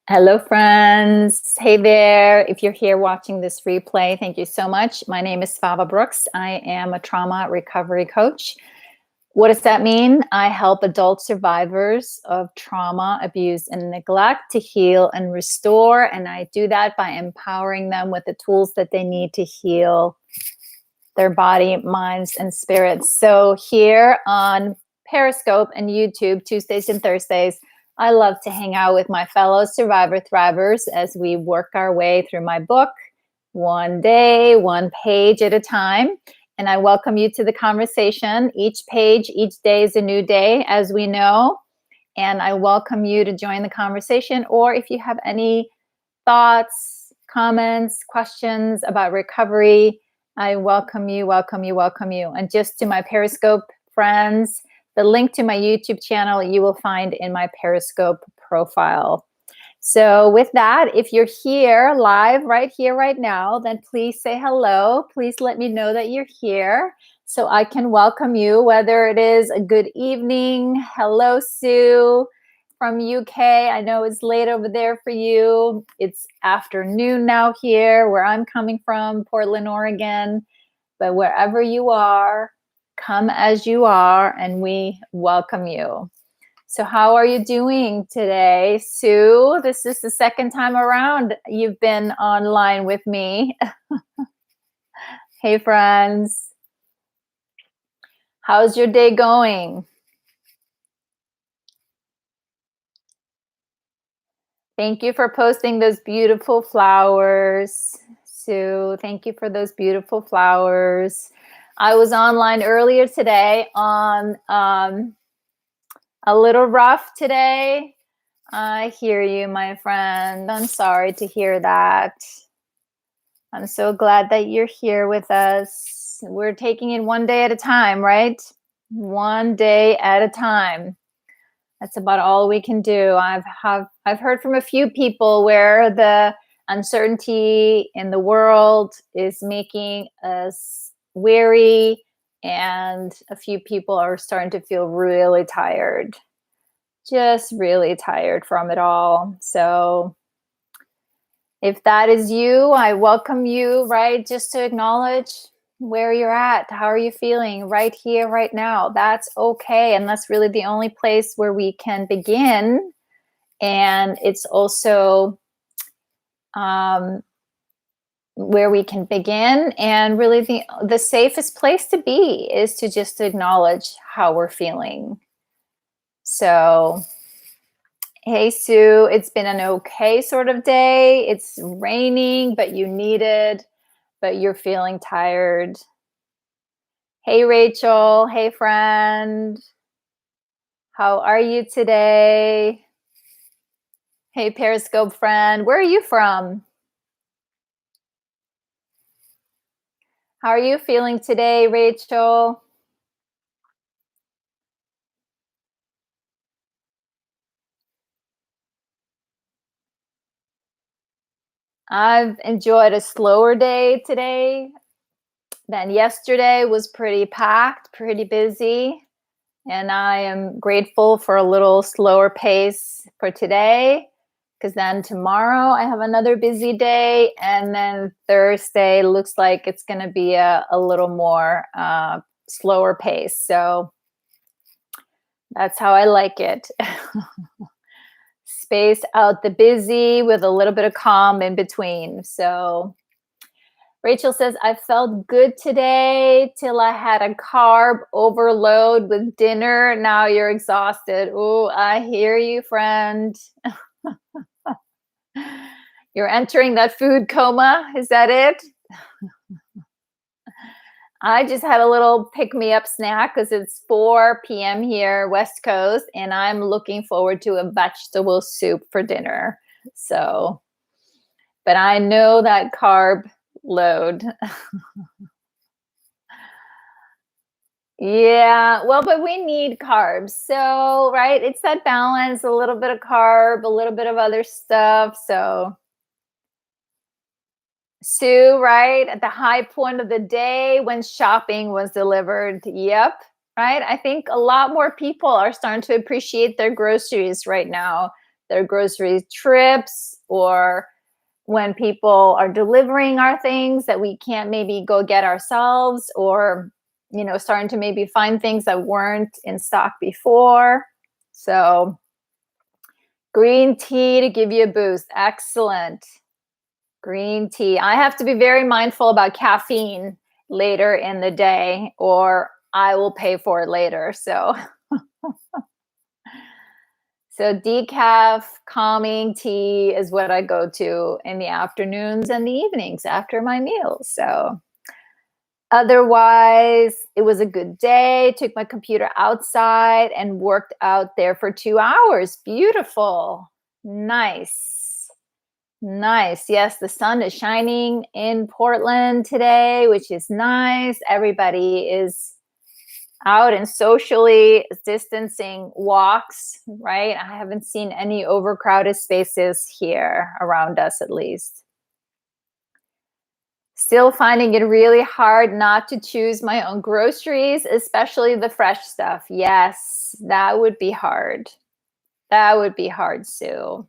Hello, friends. Hey there. If you're here watching this replay, thank you so much. My name is Svava Brooks. I am a trauma recovery coach. What does that mean? I help adult survivors of trauma, abuse, and neglect to heal and restore. And I do that by empowering them with the tools that they need to heal their body, minds, and spirits. So here on Periscope and YouTube, Tuesdays and Thursdays, I love to hang out with my fellow survivor thrivers as we work our way through my book, one day, one page at a time. And I welcome you to the conversation. Each page, each day is a new day, as we know. And I welcome you to join the conversation. Or if you have any thoughts, comments, questions about recovery, I welcome you, welcome you, welcome you. And just to my Periscope friends, the link to my YouTube channel you will find in my Periscope profile. So with that, if you're here live right here, right now, then please say hello. Please let me know that you're here so I can welcome you, whether it is a good evening. Hello, Sue from UK. I know it's late over there for you. It's afternoon now here where I'm coming from, Portland, Oregon. But wherever you are, come as you are, and we welcome you. So how are you doing today, Sue? This is the second time around you've been online with me. Hey, friends. How's your day going? Thank you for posting those beautiful flowers, Sue. Thank you for those beautiful flowers. I was online earlier today on a little rough today. I hear you, my friend. I'm sorry to hear that. I'm so glad that you're here with us. We're taking it one day at a time, right? One day at a time. That's about all we can do. I've heard from a few people where the uncertainty in the world is making us weary, and a few people are starting to feel really tired. Just really tired from it all. So if that is you, I welcome you, right? Just to acknowledge where you're at. How are you feeling right here, right now? That's okay. And that's really the only place where we can begin. And it's also where we can begin. And really the safest place to be is to just acknowledge how we're feeling. So hey, Sue, it's been an okay sort of day. It's raining, but you're feeling tired. Hey, Rachel. Hey, friend. How are you today? Hey, Periscope friend. Where are you from? How are you feeling today, Rachel? I've enjoyed a slower day today than yesterday. Was pretty packed, pretty busy. And I am grateful for a little slower pace for today, because then tomorrow I have another busy day. And then Thursday looks like it's going to be a little more slower pace. So that's how I like it. Space out the busy with a little bit of calm in between. So Rachel says, I felt good today till I had a carb overload with dinner. Now you're exhausted. Oh, I hear you, friend. You're entering that food coma. Is that it? I just had a little pick-me-up snack because it's 4 p.m. here, West Coast, and I'm looking forward to a vegetable soup for dinner. So, but I know that carb load. Yeah, well, but we need carbs. So, right, it's that balance, a little bit of carb, a little bit of other stuff. So, Sue, right, at the high point of the day when shopping was delivered. Yep, right. I think a lot more people are starting to appreciate their groceries right now their grocery trips, or when people are delivering our things that we can't maybe go get ourselves, or starting to maybe find things that weren't in stock before. So green tea to give you a boost. Excellent. Green tea. I have to be very mindful about caffeine later in the day, or I will pay for it later. So decaf calming tea is what I go to in the afternoons and the evenings after my meals. So otherwise, it was a good day. Took my computer outside and worked out there for 2 hours. Beautiful. Nice. Nice. Yes, the sun is shining in Portland today, which is nice. Everybody is out and socially distancing walks, right? I haven't seen any overcrowded spaces here around us, at least. Still finding it really hard not to choose my own groceries, especially the fresh stuff. Yes, that would be hard. That would be hard, Sue.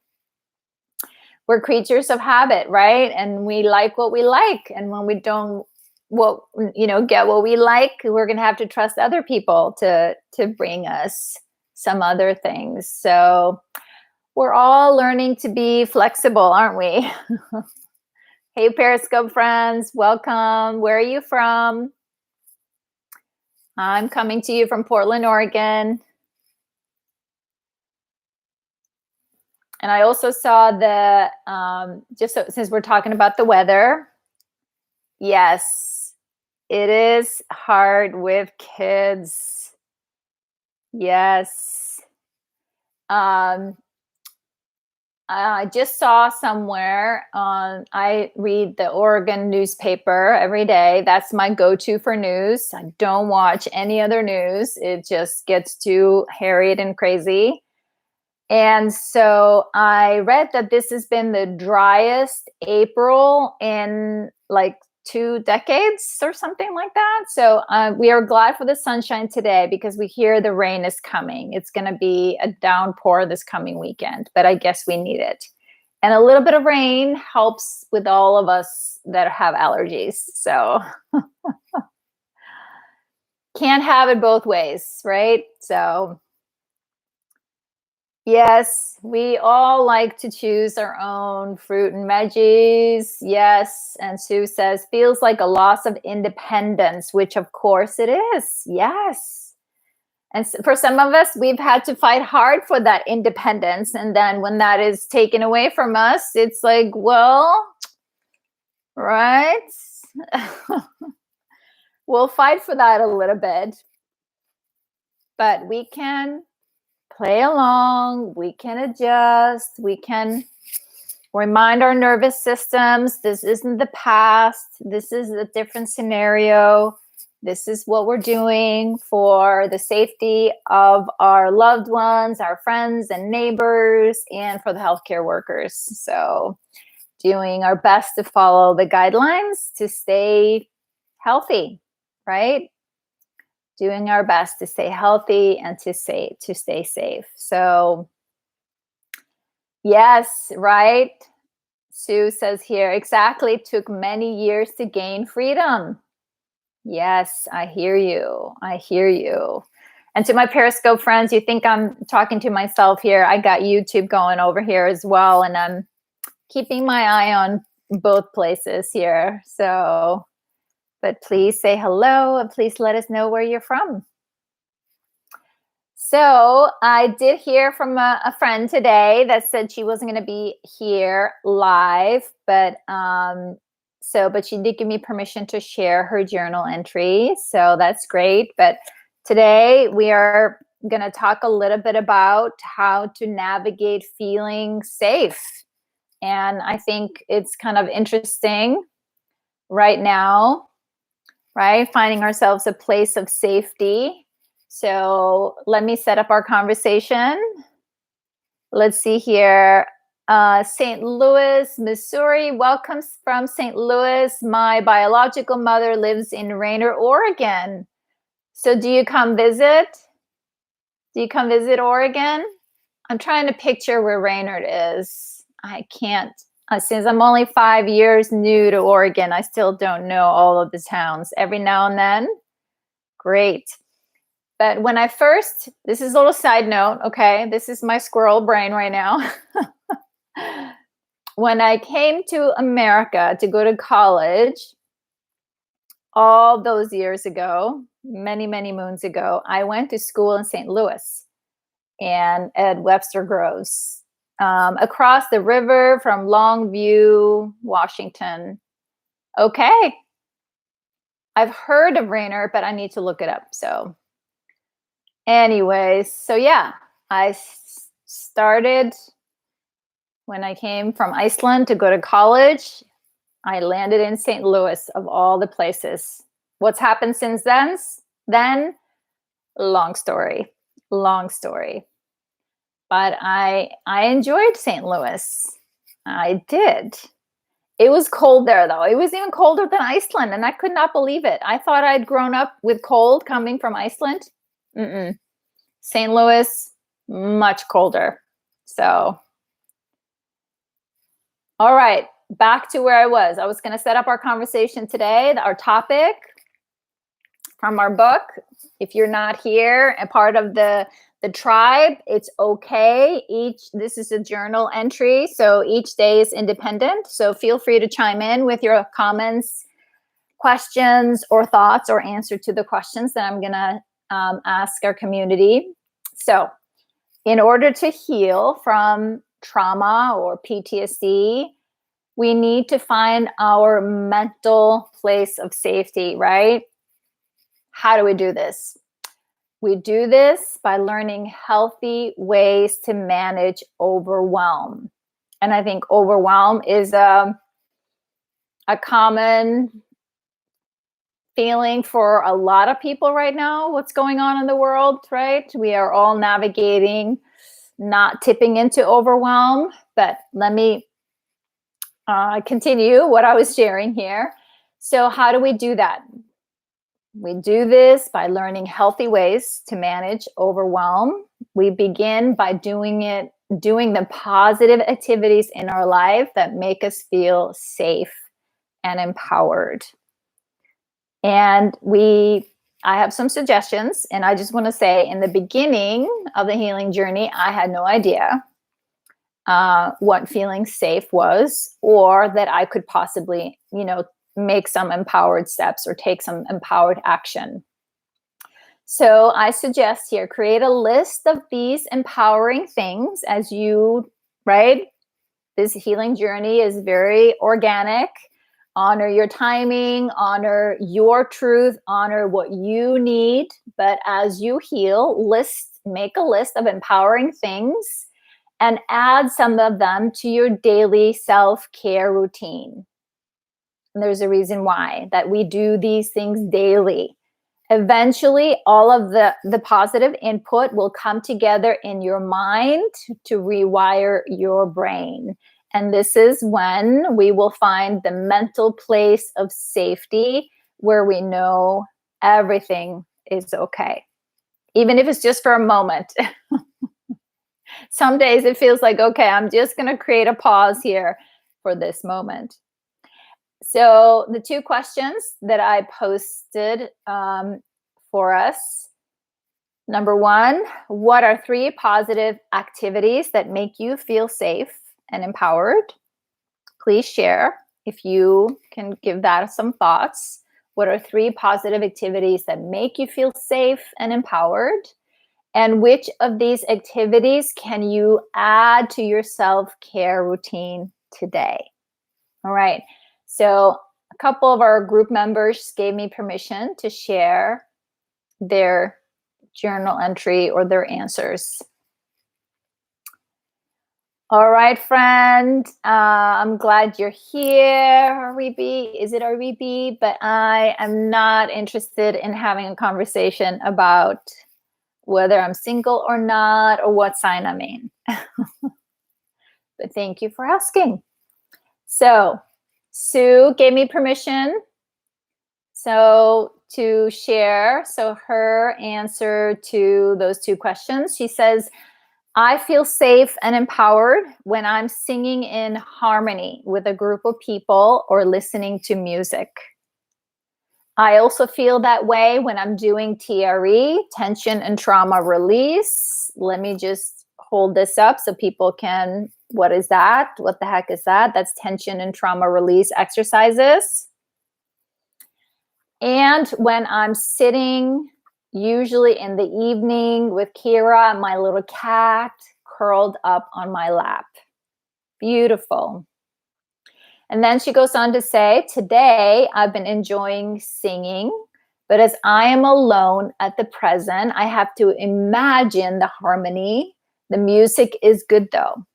We're creatures of habit, right? And we like what we like. And when we don't get what we like, we're going to have to trust other people to bring us some other things. So we're all learning to be flexible, aren't we? Hey, Periscope friends, welcome. Where are you from? I'm coming to you from Portland, Oregon. And I also saw the, since we're talking about the weather, yes, it is hard with kids. Yes. I just saw somewhere I read the Oregon newspaper every day. That's my go-to for news. I don't watch any other news. It just gets too harried and crazy. And so I read that this has been the driest April in like 2 decades or something like that. So we are glad for the sunshine today because we hear the rain is coming. It's going to be a downpour this coming weekend, but I guess we need it. And a little bit of rain helps with all of us that have allergies. So can't have it both ways, right? So yes, we all like to choose our own fruit and veggies. Yes. And Sue says, feels like a loss of independence, which of course it is. Yes. And for some of us, we've had to fight hard for that independence. And then when that is taken away from us, it's like, well, right? We'll fight for that a little bit. But we can play along, we can adjust, we can remind our nervous systems this isn't the past, this is a different scenario, this is what we're doing for the safety of our loved ones, our friends and neighbors, and for the healthcare workers. So doing our best to follow the guidelines to stay healthy, right? Doing our best to stay healthy and to stay safe. So yes, right? Sue says here, exactly, took many years to gain freedom. Yes, I hear you. I hear you. And to my Periscope friends, you think I'm talking to myself here. I got YouTube going over here as well. And I'm keeping my eye on both places here. So, but please say hello and please let us know where you're from. So I did hear from a friend today that said she wasn't going to be here live, but she did give me permission to share her journal entry. So that's great. But today we are going to talk a little bit about how to navigate feeling safe. And I think it's kind of interesting right now, right? Finding ourselves a place of safety. So let me set up our conversation. Let's see here. St. Louis, Missouri. Welcome from St. Louis. My biological mother lives in Rainer, Oregon. So do you come visit? Do you come visit Oregon? I'm trying to picture where Raynard is. I can't. Since I'm only 5 years new to Oregon, I still don't know all of the towns. Every now and then, great. But when I first, this is a little side note, okay? This is my squirrel brain right now. When I came to America to go to college, all those years ago, many, many moons ago, I went to school in St. Louis and at Webster Groves, across the river from Longview, Washington. Okay. I've heard of Raynor, but I need to look it up. So anyways, so yeah, I started when I came from Iceland to go to college. I landed in St. Louis, of all the places. What's happened since then? Long story. But I enjoyed St. Louis. I did. It was cold there, though. It was even colder than Iceland, and I could not believe it. I thought I'd grown up with cold coming from Iceland. St. Louis, much colder. So, all right, back to where I was. I was going to set up our conversation today, our topic from our book. If you're not here and part of the tribe, it's okay. This is a journal entry, so each day is independent. So feel free to chime in with your comments, questions, or thoughts, or answer to the questions that I'm going to ask our community. So in order to heal from trauma or PTSD, we need to find our mental place of safety, right? How do we do this? We do this by learning healthy ways to manage overwhelm. And I think overwhelm is a common feeling for a lot of people right now. What's going on in the world, right? We are all navigating, not tipping into overwhelm. But let me continue what I was sharing here. So how do we do that? We do this by learning healthy ways to manage overwhelm. We begin by doing the positive activities in our life that make us feel safe and empowered. And I have some suggestions, and I just want to say, in the beginning of the healing journey, I had no idea what feeling safe was, or that I could possibly, make some empowered steps or take some empowered action. So I suggest here, create a list of these empowering things as you, right? This healing journey is very organic. Honor your timing, honor your truth, honor what you need. But as you heal, make a list of empowering things and add some of them to your daily self-care routine. And there's a reason why, that we do these things daily. Eventually, all of the positive input will come together in your mind to rewire your brain. And this is when we will find the mental place of safety where we know everything is okay. Even if it's just for a moment. Some days it feels like, okay, I'm just going to create a pause here for this moment. So the two questions that I posted for us. Number one, what are 3 positive activities that make you feel safe and empowered? Please share if you can give that some thoughts. What are 3 positive activities that make you feel safe and empowered? And which of these activities can you add to your self-care routine today? All right. So a couple of our group members gave me permission to share their journal entry or their answers. All right, friend. I'm glad you're here, Aribi. Is it Aribi? But I am not interested in having a conversation about whether I'm single or not, or what sign I'm in. But thank you for asking. So Sue gave me permission to share. So her answer to those 2 questions, she says, I feel safe and empowered when I'm singing in harmony with a group of people or listening to music. I also feel that way when I'm doing TRE, tension and trauma release. Let me just hold this up so people can, what is that? What the heck is that? That's tension and trauma release exercises. And when I'm sitting, usually in the evening with Kira, my little cat, curled up on my lap. Beautiful. And then she goes on to say, today I've been enjoying singing, but as I am alone at the present, I have to imagine the harmony. The music is good though.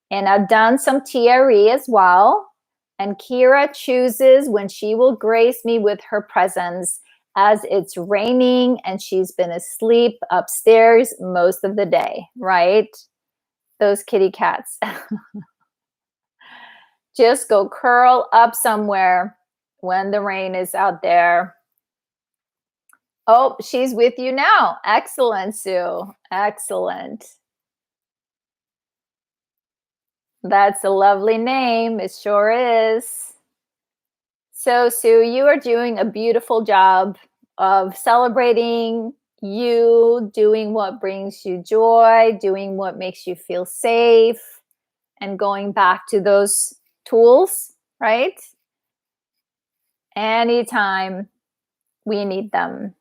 And I've done some TRE as well. And Kira chooses when she will grace me with her presence, as it's raining and she's been asleep upstairs most of the day, right? Those kitty cats. Just go curl up somewhere when the rain is out there. Oh, she's with you now. Excellent, Sue. Excellent. That's a lovely name. It sure is. So, Sue, you are doing a beautiful job of celebrating you, doing what brings you joy, doing what makes you feel safe, and going back to those tools, right? Anytime we need them.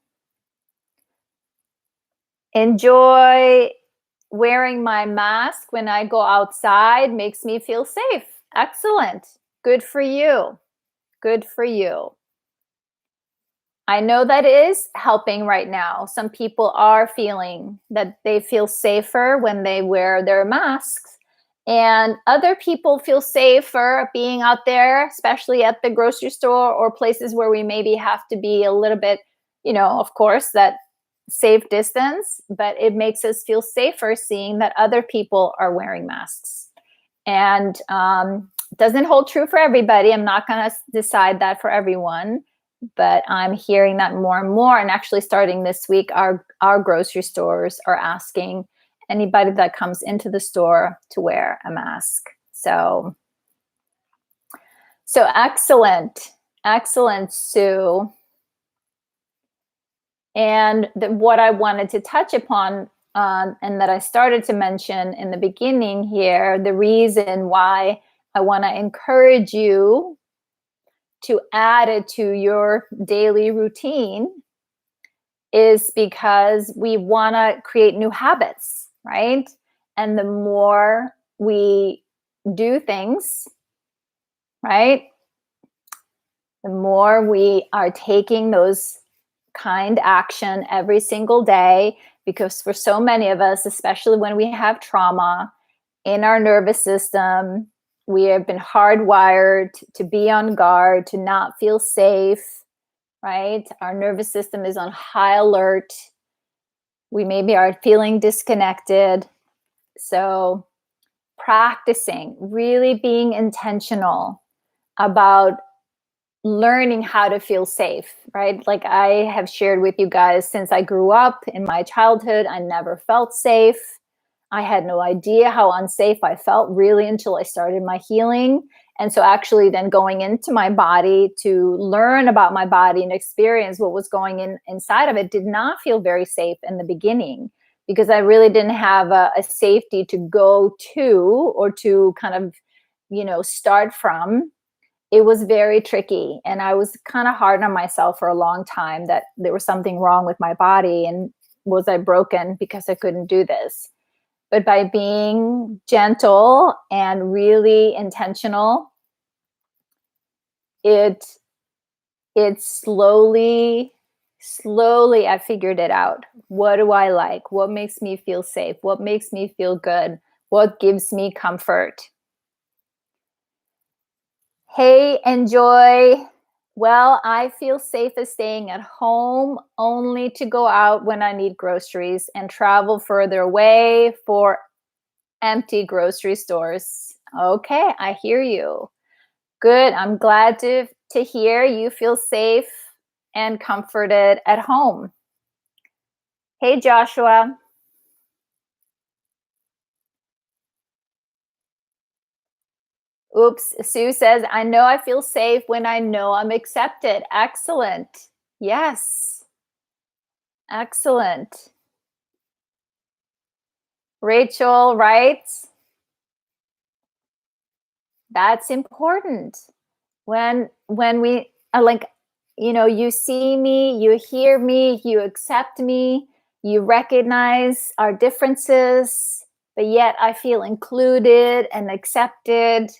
Enjoy wearing my mask when I go outside, makes me feel safe. Excellent. Good for you. Good for you. I know that is helping right now. Some people are feeling that they feel safer when they wear their masks. And other people feel safer being out there, especially at the grocery store or places where we maybe have to be a little bit, of course, that safe distance, but it makes us feel safer seeing that other people are wearing masks. And doesn't hold true for everybody. I'm not going to decide that for everyone, but I'm hearing that more and more. And actually starting this week, our grocery stores are asking anybody that comes into the store to wear a mask. So excellent. Excellent, Sue. And what I wanted to touch upon, and that I started to mention in the beginning here, the reason why I want to encourage you to add it to your daily routine is because we want to create new habits, right? And the more we do things, right, the more we are taking those kind action every single day, because for so many of us, especially when we have trauma in our nervous system, we have been hardwired to be on guard, to not feel safe, right? Our nervous system is on high alert. We maybe are feeling disconnected. So practicing, really being intentional about learning how to feel safe, right? Like I have shared with you guys, since I grew up in my childhood, I never felt safe. I had no idea how unsafe I felt really until I started my healing. And so actually then going into my body to learn about my body and experience what was going inside of it did not feel very safe in the beginning, because I really didn't have a safety to go to or to kind of, start from. It was very tricky. And I was kind of hard on myself for a long time that there was something wrong with my body. And was I broken because I couldn't do this? But by being gentle and really intentional, it slowly I figured it out. What do I like? What makes me feel safe? What makes me feel good? What gives me comfort? Hey, enjoy. Well, I feel safer staying at home, only to go out when I need groceries and travel further away for empty grocery stores. Okay, I hear you. Good. I'm glad to hear you feel safe and comforted at home. Hey, Joshua. Oops. Sue says, I know I feel safe when I know I'm accepted. Excellent. Yes. Excellent. Rachel writes, that's important. When we are like, you see me, you hear me, you accept me, you recognize our differences, but yet I feel included and accepted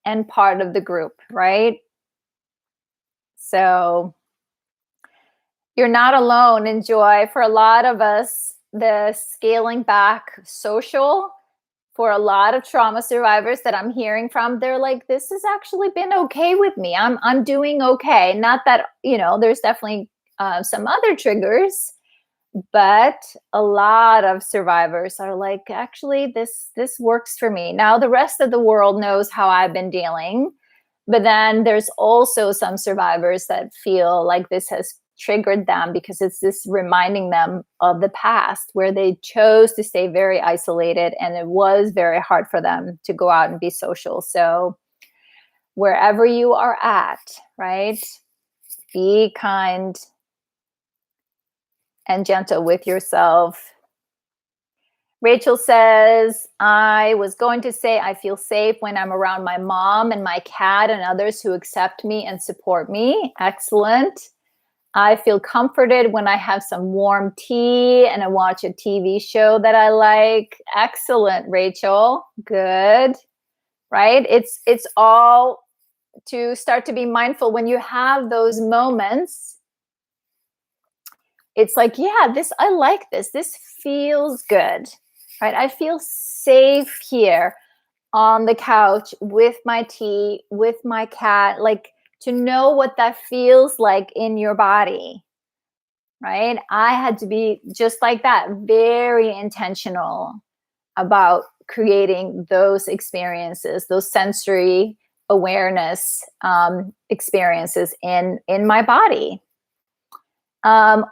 and part of the group, right? So you're not alone in joy. For a lot of us, the scaling back social, for a lot of trauma survivors that I'm hearing from, they're like, this has actually been okay with me. I'm doing okay. Not that, there's definitely some other triggers, but a lot of survivors are like, actually, this works for me. Now the rest of the world knows how I've been dealing, but then there's also some survivors that feel like this has triggered them because it's this reminding them of the past where they chose to stay very isolated and it was very hard for them to go out and be social. So wherever you are at, right, be kind and gentle with yourself. Rachel says, I was going to say I feel safe when I'm around my mom and my cat and others who accept me and support me. Excellent. I feel comforted when I have some warm tea and I watch a TV show that I like. Excellent, Rachel. Good. Right? It's all to start to be mindful when you have those moments. It's like, yeah, I like this. This feels good, right? I feel safe here on the couch with my tea, with my cat, like to know what that feels like in your body, right? I had to be just like that, very intentional about creating those experiences, those sensory awareness experiences in my body.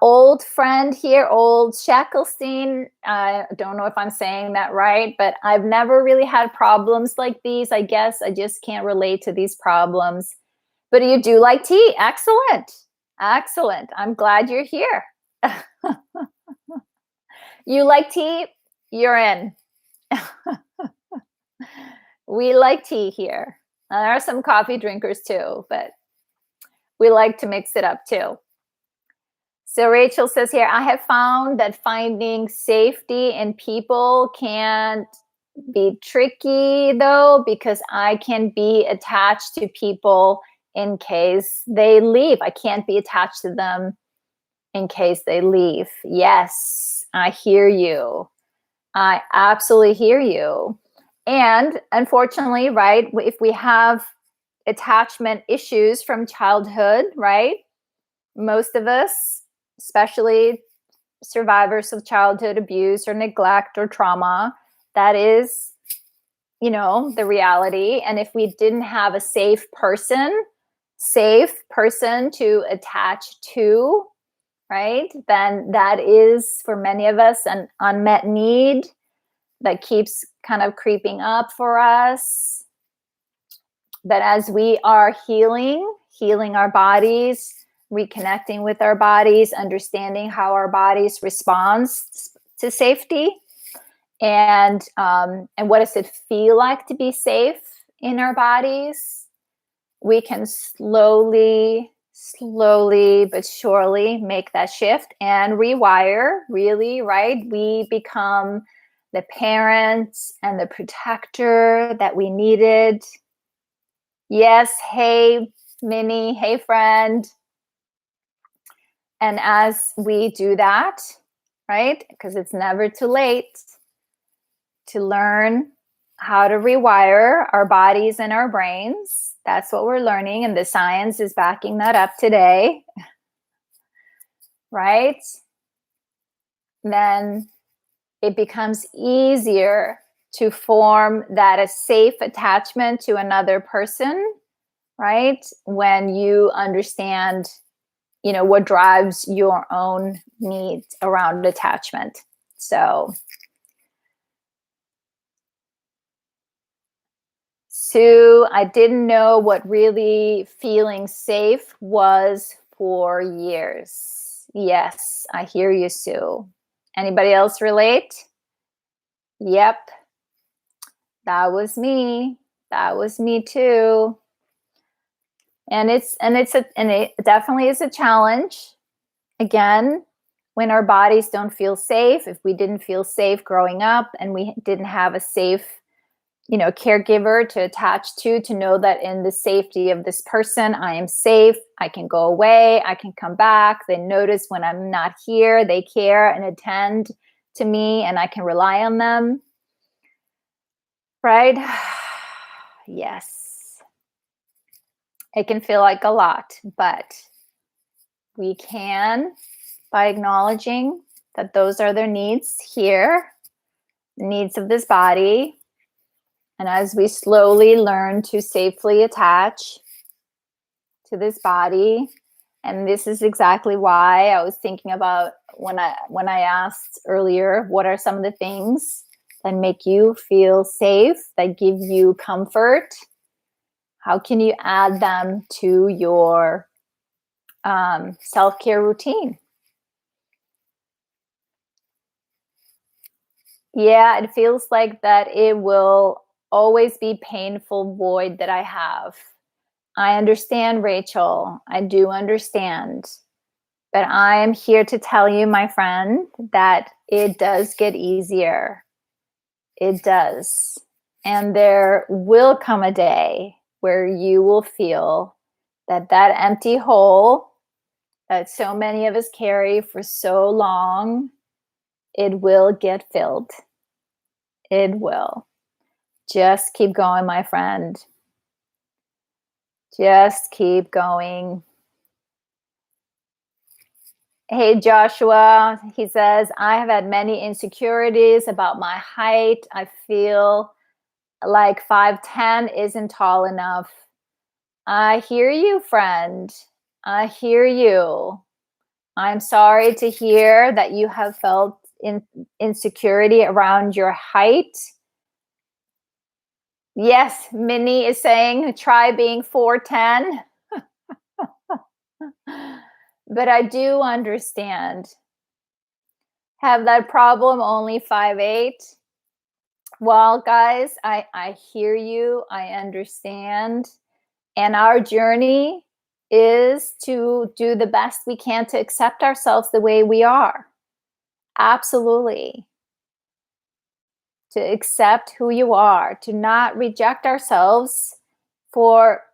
Old friend here, old Shackelstein. I don't know if I'm saying that right, but I've never really had problems like these. I guess I just can't relate to these problems. But you do like tea. Excellent. Excellent. I'm glad you're here. You like tea? You're in. We like tea here. There are some coffee drinkers too, but we like to mix it up too. So Rachel says here, I have found that finding safety in people can be tricky though, because I can be attached to people in case they leave. I can't be attached to them in case they leave. Yes, I hear you. I absolutely hear you. And unfortunately, right, if we have attachment issues from childhood, right, most of us, especially survivors of childhood abuse or neglect or trauma, that is, the reality. And if we didn't have a safe person to attach to, right, then that is for many of us an unmet need that keeps kind of creeping up for us. But as we are healing our bodies, reconnecting with our bodies, understanding how our bodies responds to safety, and what does it feel like to be safe in our bodies, we can slowly but surely make that shift and rewire, really, right? We become the parents and the protector that we needed. Yes, hey, Minnie, hey, friend. And as we do that, right, because it's never too late to learn how to rewire our bodies and our brains. That's what we're learning, and the science is backing that up today, right? Then it becomes easier to form that a safe attachment to another person, right? When you understand, what drives your own needs around attachment. So Sue, I didn't know what really feeling safe was for years. Yes, I hear you, Sue. Anybody else relate? Yep, that was me. That was me too. And it definitely is a challenge. Again, when our bodies don't feel safe, if we didn't feel safe growing up and we didn't have a safe, caregiver to attach to know that in the safety of this person, I am safe. I can go away. I can come back. They notice when I'm not here. They care and attend to me, and I can rely on them. Right? Yes. It can feel like a lot, but we can, by acknowledging that those are their needs here, the needs of this body. And as we slowly learn to safely attach to this body, and this is exactly why I was thinking about when I asked earlier, what are some of the things that make you feel safe, that give you comfort? How can you add them to your self-care routine? Yeah, it feels like that it will always be painful void that I have. I understand, Rachel. I do understand. But I am here to tell you, my friend, that it does get easier. It does. And there will come a day where you will feel that empty hole that so many of us carry for so long, it will get filled. It will. Just keep going, my friend. Just keep going. Hey, Joshua, he says, I have had many insecurities about my height. I feel like 5'10" isn't tall enough. I hear you, friend. I hear you. I'm sorry to hear that you have felt insecurity around your height. Yes, Minnie is saying, try being 4'10". But I do understand. Have that problem only 5'8"? Well, guys, I hear you. I understand. And our journey is to do the best we can to accept ourselves the way we are. Absolutely. To accept who you are, to not reject ourselves for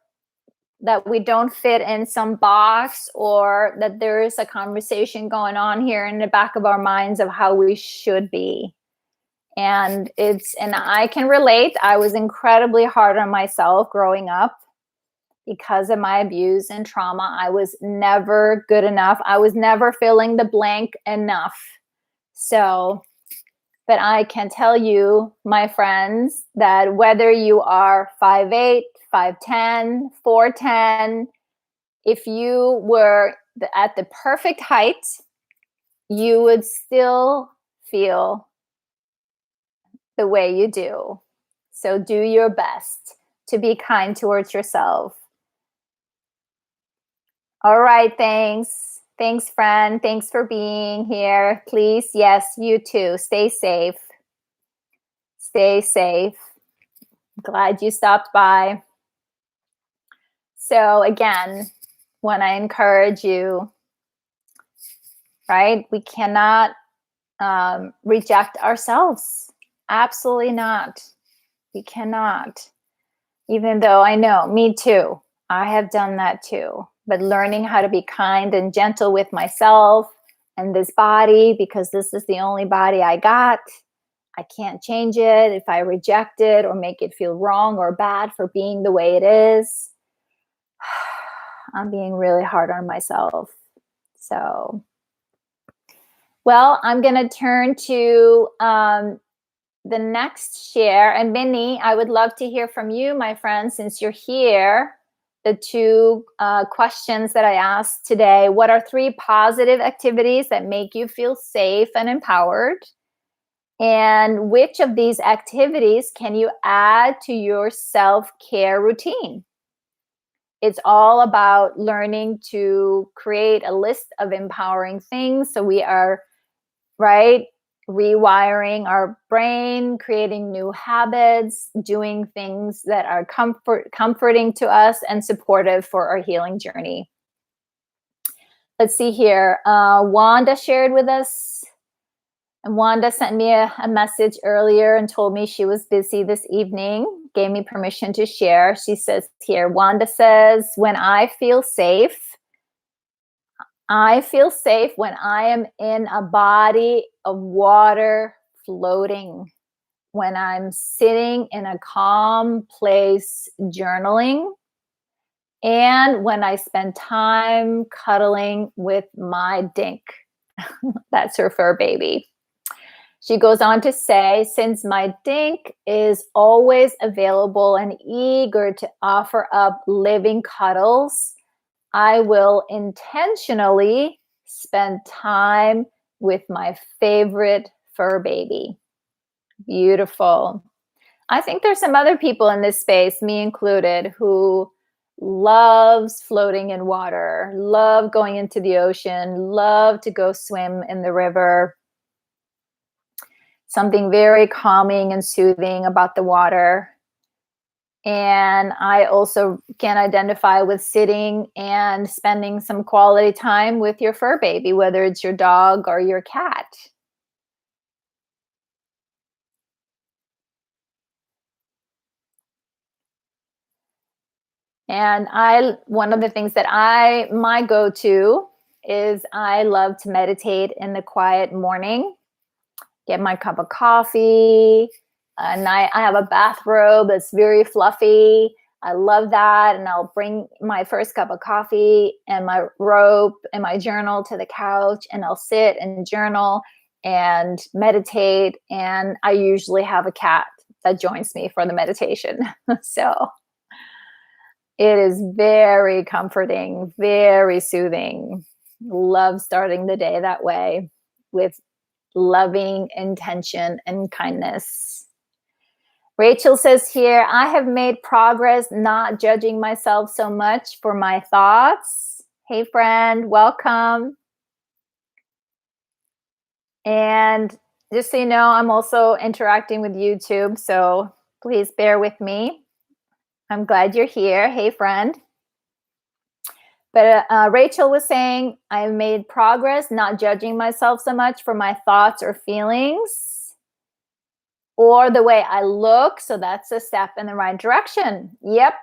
that we don't fit in some box, or that there is a conversation going on here in the back of our minds of how we should be. And I can relate. I was incredibly hard on myself growing up because of my abuse and trauma. I was never good enough. I was never filling the blank enough. So, but I can tell you, my friends, that whether you are 5'8", 5'10", 4'10", if you were at the perfect height, you would still feel the way you do. So do your best to be kind towards yourself. All right, thanks. Thanks, friend. Thanks for being here. Please, yes, you too. Stay safe. Stay safe. Glad you stopped by. So again, when I encourage you, right, we cannot reject ourselves. Absolutely not. We cannot. Even though I know, me too. I have done that too. But learning how to be kind and gentle with myself and this body, because this is the only body I got. I can't change it. If I reject it or make it feel wrong or bad for being the way it is, I'm being really hard on myself. So, well, I'm going to turn to the next share. And Minnie, I would love to hear from you, my friend, since you're here. The two questions that I asked today: what are 3 positive activities that make you feel safe and empowered? And which of these activities can you add to your self-care routine? It's all about learning to create a list of empowering things. So we are, right, rewiring our brain, creating new habits, doing things that are comforting to us and supportive for our healing journey. Let's see here. Wanda shared with us, and Wanda sent me a message earlier and told me she was busy this evening, gave me permission to share. She says here, Wanda says, when I feel safe when I am in a body of water floating, when I'm sitting in a calm place journaling, and when I spend time cuddling with my dink. That's her fur baby. She goes on to say, since my dink is always available and eager to offer up living cuddles, I will intentionally spend time with my favorite fur baby. Beautiful. I think there's some other people in this space, me included, who loves floating in water, love going into the ocean, love to go swim in the river. Something very calming and soothing about the water. And I also can identify with sitting and spending some quality time with your fur baby, whether it's your dog or your cat. And one of the things that my go-to is I love to meditate in the quiet morning, get my cup of coffee, and I have a bathrobe that's very fluffy. I love that. And I'll bring my first cup of coffee and my robe and my journal to the couch, and I'll sit and journal and meditate. And I usually have a cat that joins me for the meditation. So it is very comforting, very soothing. Love starting the day that way with loving intention and kindness. Rachel says here, I have made progress not judging myself so much for my thoughts. Hey, friend, welcome. And just so you know, I'm also interacting with YouTube, so please bear with me. I'm glad you're here. Hey, friend. But Rachel was saying, I've made progress not judging myself so much for my thoughts or feelings, or the way I look. So that's a step in the right direction. Yep.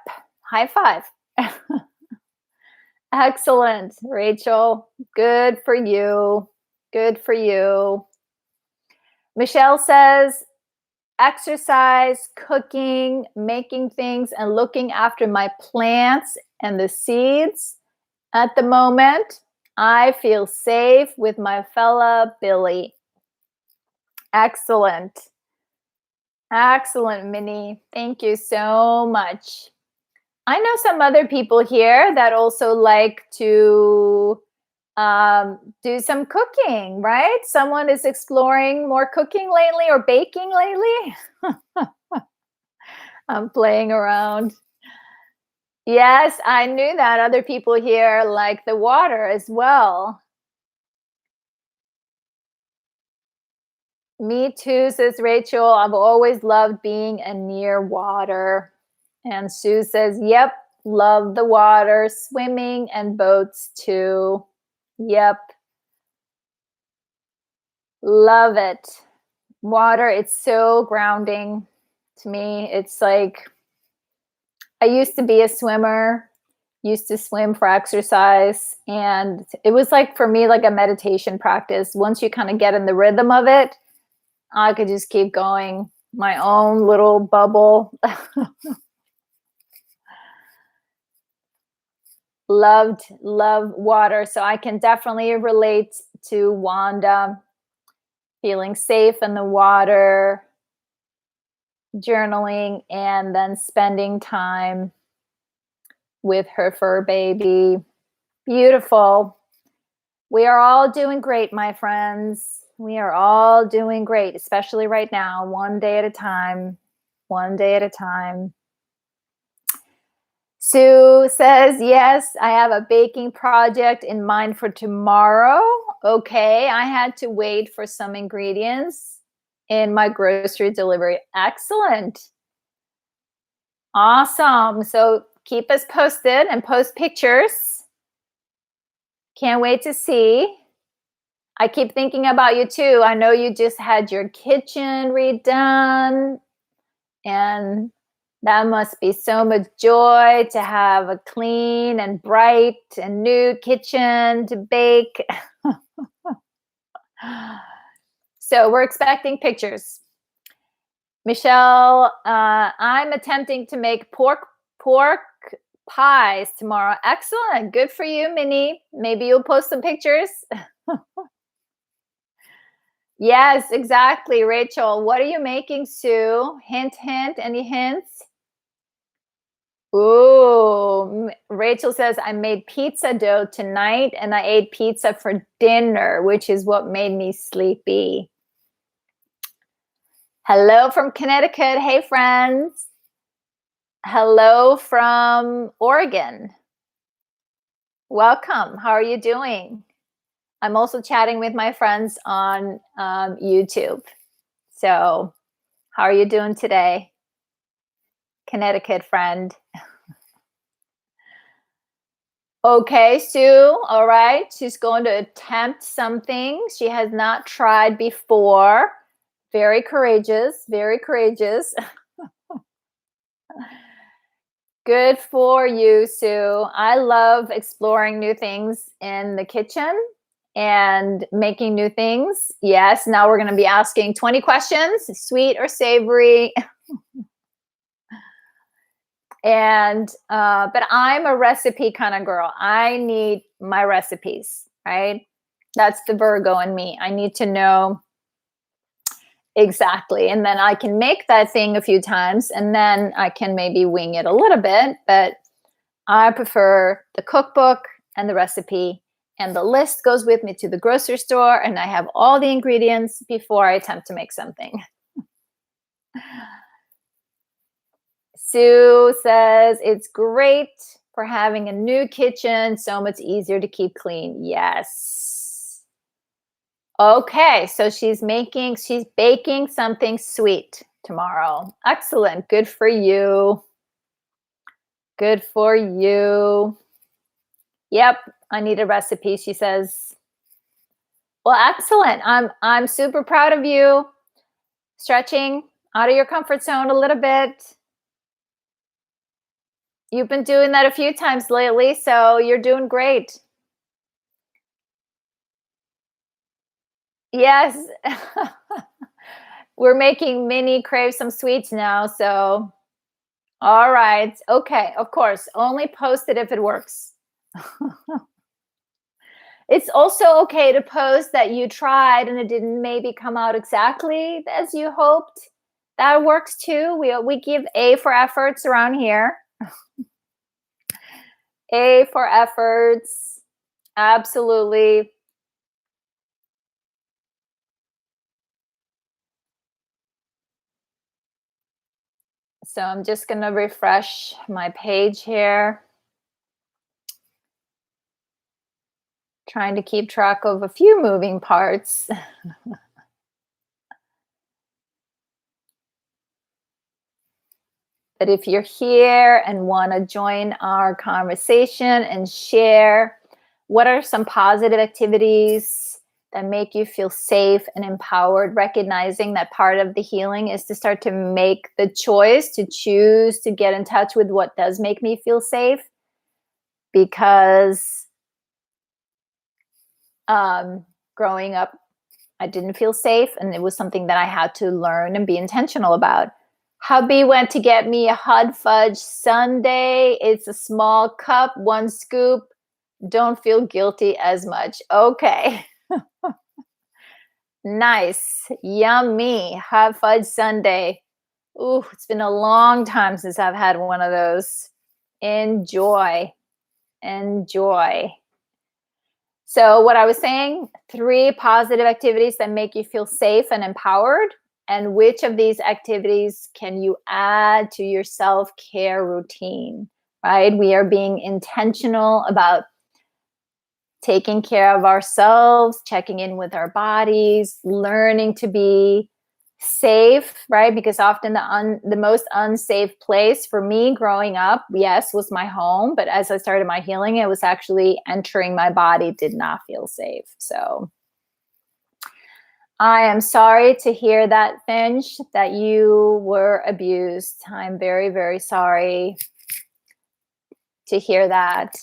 High five. Excellent, Rachel. Good for you. Good for you. Michelle says, exercise, cooking, making things, and looking after my plants and the seeds. At the moment, I feel safe with my fella Billy. Excellent. Excellent, Minnie. Thank you so much. I know some other people here that also like to do some cooking, right? Someone is exploring more cooking lately or baking lately. I'm playing around. Yes, I knew that other people here like the water as well. Me too, says Rachel. I've always loved being near water. And Sue says, yep, love the water, swimming and boats too. Yep. Love it. Water, it's so grounding to me. It's like, I used to be a swimmer, used to swim for exercise. And it was like, for me, like a meditation practice. Once you kind of get in the rhythm of it, I could just keep going, my own little bubble. Love water. So I can definitely relate to Wanda, feeling safe in the water, journaling, and then spending time with her fur baby. Beautiful. We are all doing great, my friends. We are all doing great, especially right now, one day at a time, one day at a time. Sue says, yes, I have a baking project in mind for tomorrow. Okay, I had to wait for some ingredients in my grocery delivery. Excellent. Awesome. So keep us posted and post pictures. Can't wait to see. I keep thinking about you too. I know you just had your kitchen redone, and that must be so much joy to have a clean and bright and new kitchen to bake. So we're expecting pictures. Michelle, I'm attempting to make pork pies tomorrow. Excellent. Good for you, Minnie. Maybe you'll post some pictures. Yes, exactly, Rachel. What are you making, Sue? Hint, hint. Any hints? Ooh, Rachel says, I made pizza dough tonight and I ate pizza for dinner, which is what made me sleepy. Hello from Connecticut. Hey, friends. Hello from Oregon. Welcome. How are you doing? I'm also chatting with my friends on YouTube. So, how are you doing today? Connecticut friend. Okay, Sue. All right. She's going to attempt something she has not tried before. Very courageous. Very courageous. Good for you, Sue. I love exploring new things in the kitchen and making new things. Yes, now we're going to be asking 20 questions, sweet or savory. And but I'm a recipe kind of girl. I need my recipes, right? That's the Virgo in me. I need to know exactly, and then I can make that thing a few times and then I can maybe wing it a little bit, but I prefer the cookbook and the recipe, and the list goes with me to the grocery store, and I have all the ingredients before I attempt to make something. Sue says, it's great for having a new kitchen, so much easier to keep clean. Yes. Okay, so she's baking something sweet tomorrow. Excellent. Good for you. Good for you. Yep, I need a recipe, she says. Well, excellent. I'm super proud of you. Stretching out of your comfort zone a little bit. You've been doing that a few times lately, so you're doing great. Yes. We're making Minnie crave some sweets now, so all right. Okay, of course. Only post it if it works. It's also okay to post that you tried and it didn't maybe come out exactly as you hoped. That works too. We give A for efforts around here. A for efforts. Absolutely. So I'm just going to refresh my page here. Trying to keep track of a few moving parts. But if you're here and want to join our conversation and share, what are some positive activities that make you feel safe and empowered, recognizing that part of the healing is to start to make the choice to choose to get in touch with what does make me feel safe. Because growing up, I didn't feel safe, and it was something that I had to learn and be intentional about. Hubby went to get me a hot fudge sundae. It's a small cup, 1 scoop. Don't feel guilty as much. Okay. Nice. Yummy. Hot fudge sundae. Ooh, it's been a long time since I've had one of those. Enjoy. Enjoy. So what I was saying, 3 positive activities that make you feel safe and empowered. And which of these activities can you add to your self-care routine, right? We are being intentional about taking care of ourselves, checking in with our bodies, learning to be safe, right? Because often the most unsafe place for me growing up, yes, was my home. But as I started my healing, it was actually entering my body did not feel safe. So I am sorry to hear that, Finch, that you were abused. I'm very, very sorry to hear that.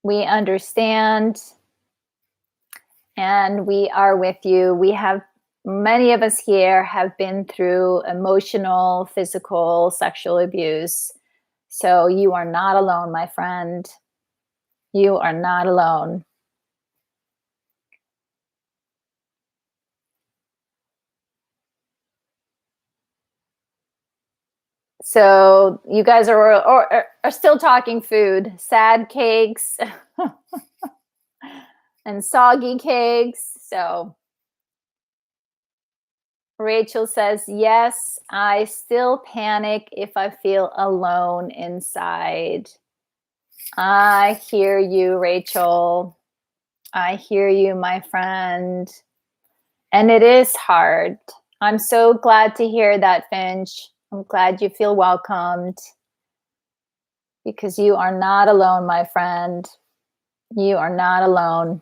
We understand and we are with you. Many of us here have been through emotional, physical, sexual abuse. So you are not alone, my friend. You are not alone. So you guys are still talking food, sad cakes and soggy cakes. So Rachel says, yes, I still panic if I feel alone inside. I hear you, Rachel. I hear you, my friend. And it is hard. I'm so glad to hear that, Finch. I'm glad you feel welcomed because you are not alone, my friend. You are not alone.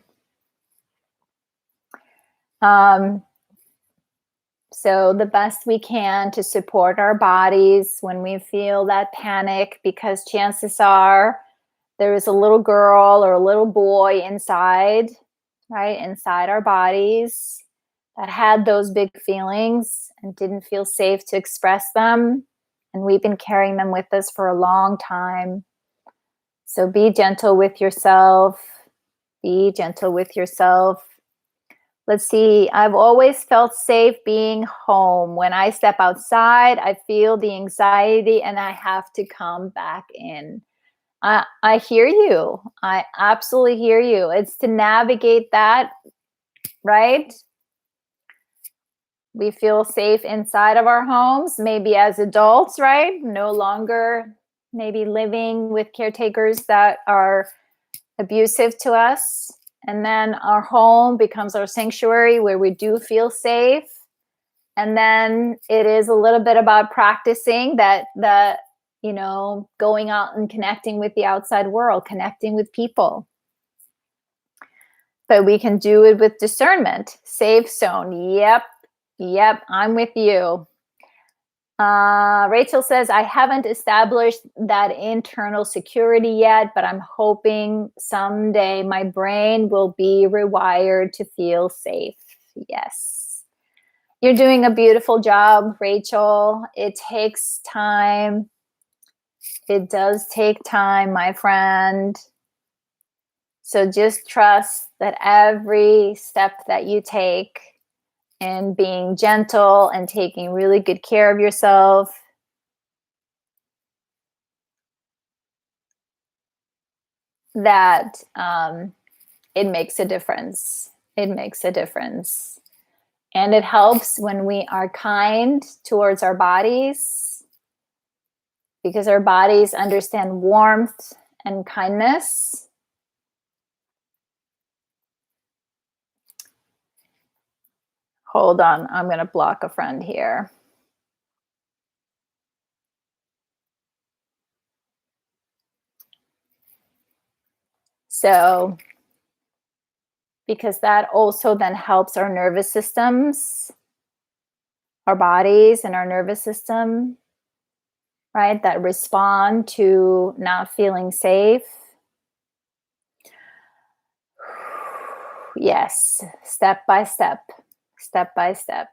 So the best we can to support our bodies when we feel that panic, because chances are there is a little girl or a little boy inside, right, inside our bodies that had those big feelings and didn't feel safe to express them. And we've been carrying them with us for a long time. So be gentle with yourself. Be gentle with yourself. Let's see. I've always felt safe being home. When I step outside, I feel the anxiety and I have to come back in. I hear you. I absolutely hear you. It's to navigate that, right? We feel safe inside of our homes, maybe as adults, right? No longer maybe living with caretakers that are abusive to us. And then our home becomes our sanctuary where we do feel safe. And then it is a little bit about practicing that, going out and connecting with the outside world, connecting with people. But we can do it with discernment. Safe zone. Yep, I'm with you. Rachel says, I haven't established that internal security yet, but I'm hoping someday my brain will be rewired to feel safe. Yes. You're doing a beautiful job, Rachel. It takes time. It does take time, my friend. So just trust that every step that you take in being gentle and taking really good care of yourself, that it makes a difference. It makes a difference. And it helps when we are kind towards our bodies, because our bodies understand warmth and kindness. Hold on, I'm going to block a friend here. So, because that also then helps our nervous systems, our bodies and our nervous system, right, that respond to not feeling safe. Yes, step by step, step by step,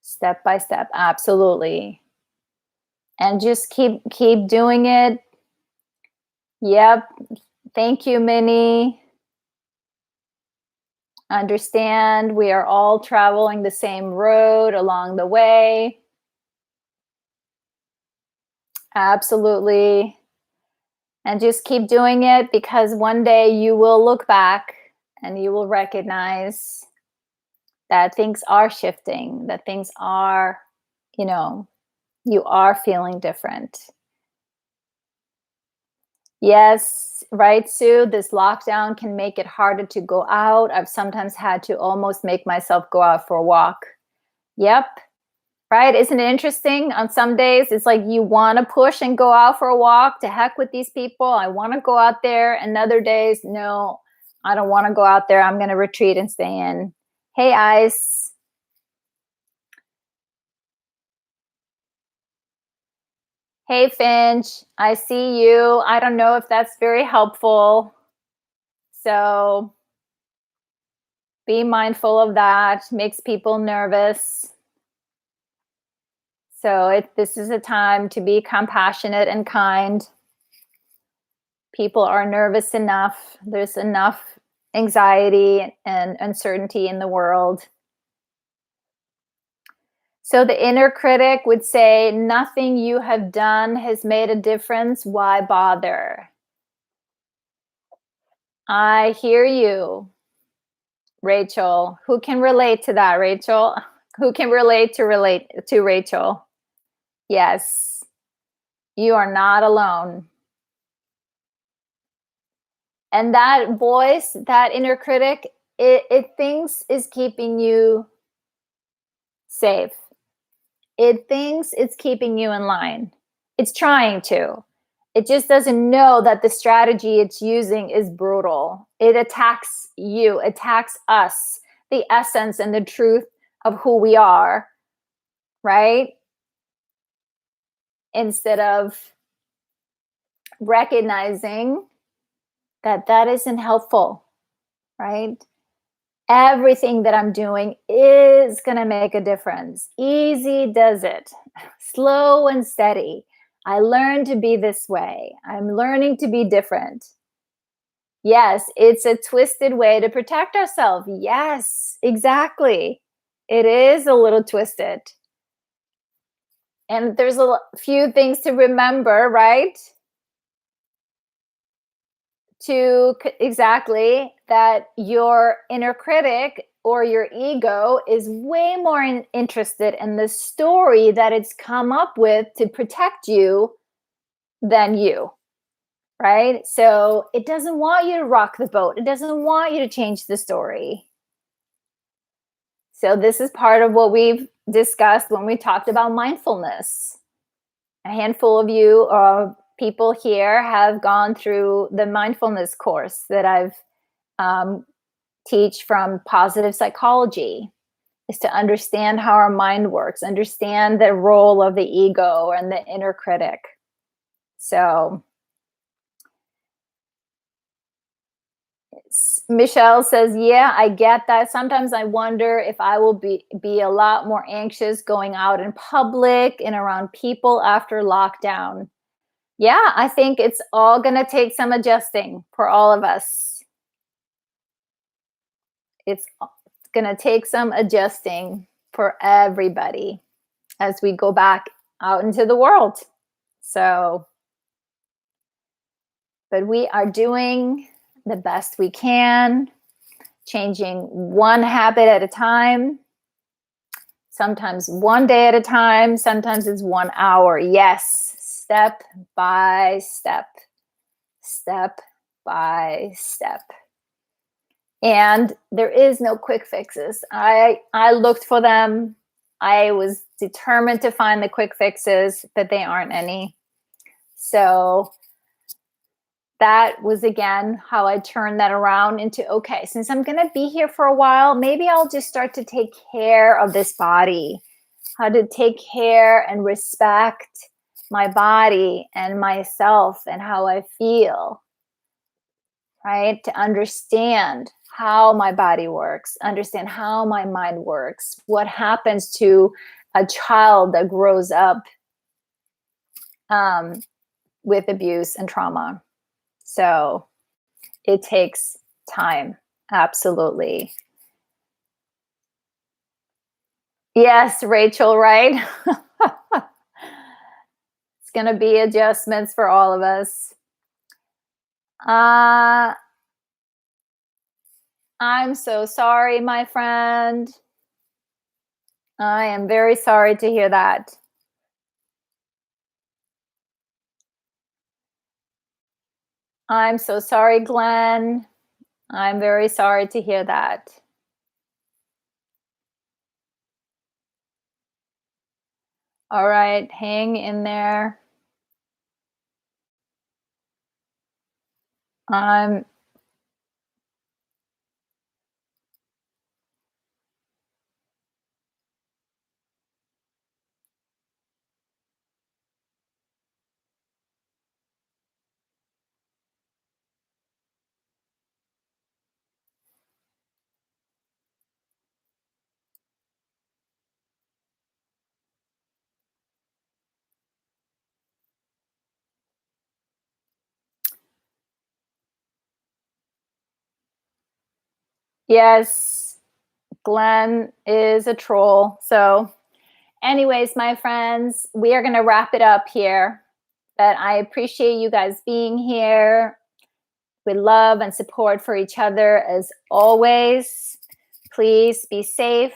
step by step, absolutely. And just keep doing it. Yep. Thank you, Minnie. Understand we are all traveling the same road along the way. Absolutely. And just keep doing it, because one day you will look back and you will recognize that things are shifting, that things are, you know, you are feeling different. Yes, right, Sue. This lockdown can make it harder to go out. I've sometimes had to almost make myself go out for a walk. Yep. Right. Isn't it interesting? On some days, it's like you want to push and go out for a walk. To heck with these people. I want to go out there. And other days, no, I don't want to go out there. I'm going to retreat and stay in. Hey, Ice. Hey, Finch. I see you. I don't know if that's very helpful. So be mindful of that. Makes people nervous. So this is a time to be compassionate and kind. People are nervous enough. There's enough anxiety and uncertainty in the world. So the inner critic would say, nothing you have done has made a difference. Why bother? I hear you, Rachel. Who can relate to that, Rachel? Who can relate to Rachel? Yes, you are not alone. And that voice, that inner critic, it thinks is keeping you safe. It thinks it's keeping you in line. It's trying to. It just doesn't know that the strategy it's using is brutal. It attacks you, attacks us, the essence and the truth of who we are, right? Instead of recognizing that that isn't helpful, right? Everything that I'm doing is going to make a difference. Easy does it. Slow and steady. I learned to be this way. I'm learning to be different. Yes, it's a twisted way to protect ourselves. Yes, exactly. It is a little twisted. And there's a few things to remember, right? Exactly, that your inner critic or your ego is way more interested in the story that it's come up with to protect you than you, right? So it doesn't want you to rock the boat. It doesn't want you to change the story. So this is part of what we've discussed when we talked about mindfulness. A handful of you people here have gone through the mindfulness course that I've teach from positive psychology, is to understand how our mind works, understand the role of the ego and the inner critic. So Michelle says, yeah, I get that. Sometimes I wonder if I will be a lot more anxious going out in public and around people after lockdown. Yeah, I think it's all going to take some adjusting for all of us. It's going to take some adjusting for everybody as we go back out into the world. So, but we are doing the best we can, changing one habit at a time, sometimes one day at a time, sometimes it's 1 hour. Yes, step by step, step by step. And there is no quick fixes. I looked for them. I was determined to find the quick fixes, but they aren't any. So that was, again, how I turned that around into, okay, since I'm going to be here for a while, maybe I'll just start to take care of this body, how to take care and respect my body and myself and how I feel, right? To understand how my body works, understand how my mind works, what happens to a child that grows up with abuse and trauma. So it takes time. Absolutely. Yes, Rachel, right? It's going to be adjustments for all of us. I'm so sorry, my friend. I am very sorry to hear that. I'm so sorry, Glenn. I'm very sorry to hear that. All right, hang in there. I'm Yes, Glenn is a troll. So, anyways, my friends, we are going to wrap it up here. But I appreciate you guys being here with love and support for each other as always. Please be safe.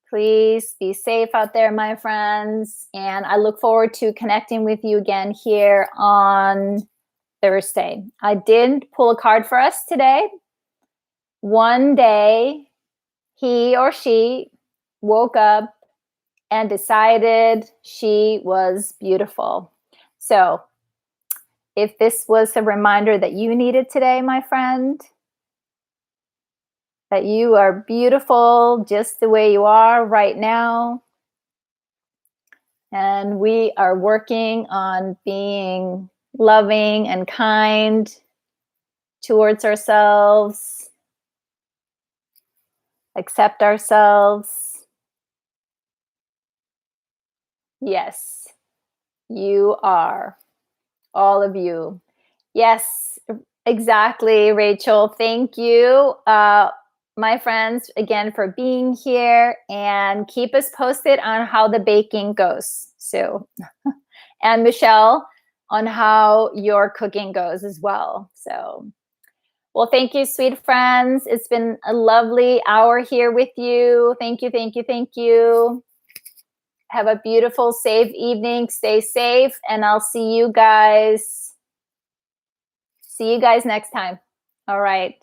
Please be safe out there, my friends. And I look forward to connecting with you again here on Thursday. I did pull a card for us today. One day, he or she woke up and decided she was beautiful. So, if this was a reminder that you needed today, my friend, that you are beautiful just the way you are right now, and we are working on being loving and kind towards ourselves, accept ourselves. Yes, you are. All of you. Yes, exactly, Rachel. Thank you, my friends, again for being here, and keep us posted on how the baking goes. So, and Michelle, on how your cooking goes as well. So, well, thank you, sweet friends. It's been a lovely hour here with you. Thank you, thank you, thank you. Have a beautiful, safe evening. Stay safe, and I'll see you guys. See you guys next time. All right.